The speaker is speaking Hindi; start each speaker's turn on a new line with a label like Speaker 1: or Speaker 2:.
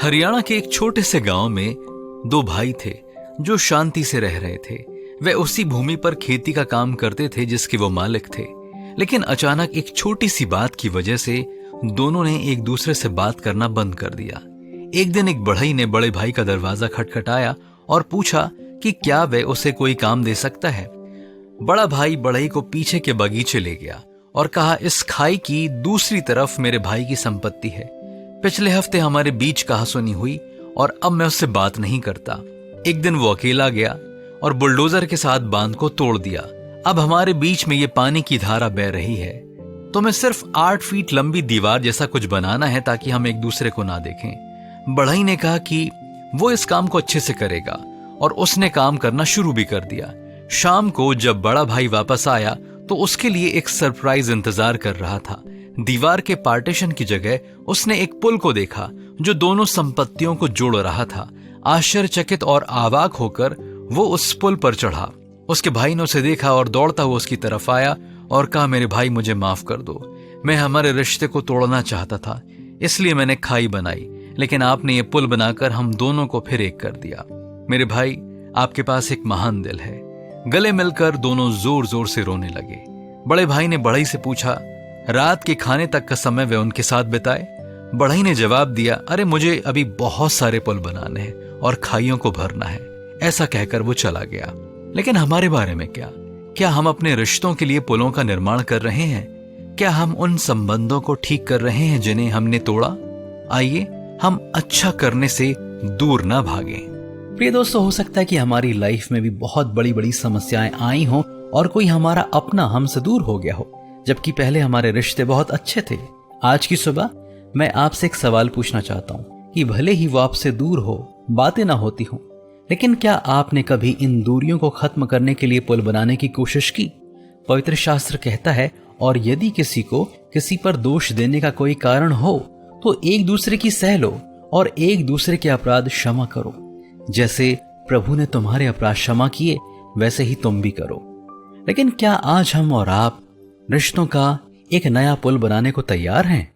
Speaker 1: हरियाणा के एक छोटे से गांव में दो भाई थे जो शांति से रह रहे थे। वे उसी भूमि पर खेती का काम करते थे जिसके वो मालिक थे। लेकिन अचानक एक छोटी सी बात की वजह से दोनों ने एक दूसरे से बात करना बंद कर दिया। एक दिन एक बढ़ई ने बड़े भाई का दरवाजा खटखटाया और पूछा कि क्या वह उसे कोई काम दे सकता है। बड़ा भाई बढ़ई को पीछे के बगीचे ले गया और कहा, इस खाई की दूसरी तरफ मेरे भाई की संपत्ति है। पिछले हफ्ते हमारे बीच कहासुनी हुई और अब मैं उससे बात नहीं करता। एक दिन वो अकेला गया और बुलडोजर के साथ बांध को तोड़ दिया। अब हमारे बीच में ये पानी की धारा बह रही है। तो मैं सिर्फ 8 फीट लंबी दीवार जैसा कुछ बनाना है ताकि हम एक दूसरे को ना देखें। बढ़ई ने कहा कि वो इस काम को अच्छे से करेगा और उसने काम करना शुरू भी कर दिया। शाम को जब बड़ा भाई वापस आया तो उसके लिए एक सरप्राइज इंतजार कर रहा था। दीवार के पार्टीशन की जगह उसने एक पुल को देखा जो दोनों संपत्तियों को जोड़ रहा था। आश्चर्यचकित और आवाक होकर वो उस पुल पर चढ़ा। उसके भाई ने उसे देखा और दौड़ता हुआ उसकी तरफ आया और कहा, मेरे भाई मुझे माफ कर दो। मैं हमारे रिश्ते को तोड़ना चाहता था, इसलिए मैंने खाई बनाई, लेकिन आपने ये पुल बनाकर हम दोनों को फिर एक कर दिया। मेरे भाई, आपके पास एक महान दिल है। गले मिलकर दोनों जोर जोर से रोने लगे। बड़े भाई ने बढ़ई से पूछा, रात के खाने तक का समय वे उनके साथ बिताए। बढ़ई ने जवाब दिया, अरे मुझे अभी बहुत सारे पुल बनाने हैं और खाइयों को भरना है। ऐसा कहकर वो चला गया। लेकिन हमारे बारे में क्या हम अपने रिश्तों के लिए पुलों का निर्माण कर रहे हैं? क्या हम उन संबंधों को ठीक कर रहे हैं जिन्हें हमने तोड़ा? आइए हम अच्छा करने से दूर ना भागें।
Speaker 2: प्रिय दोस्तों, हो सकता है कि हमारी लाइफ में भी बहुत बड़ी बड़ी समस्याएं आई हों और कोई हमारा अपना हमसे दूर हो गया हो, जबकि पहले हमारे रिश्ते बहुत अच्छे थे। आज की सुबह मैं आपसे एक सवाल पूछना चाहता हूँ कि भले ही वो आपसे दूर हो, बातें ना होती हो, लेकिन क्या आपने कभी इन दूरियों को खत्म करने के लिए पुल बनाने की कोशिश की? पवित्र शास्त्र कहता है, और यदि किसी को किसी पर दोष देने का कोई कारण हो तो एक दूसरे की सह लो और एक दूसरे के अपराध क्षमा करो। जैसे प्रभु ने तुम्हारे अपराध क्षमा किए, वैसे ही तुम भी करो। लेकिन क्या आज हम और आप रिश्तों का एक नया पुल बनाने को तैयार हैं?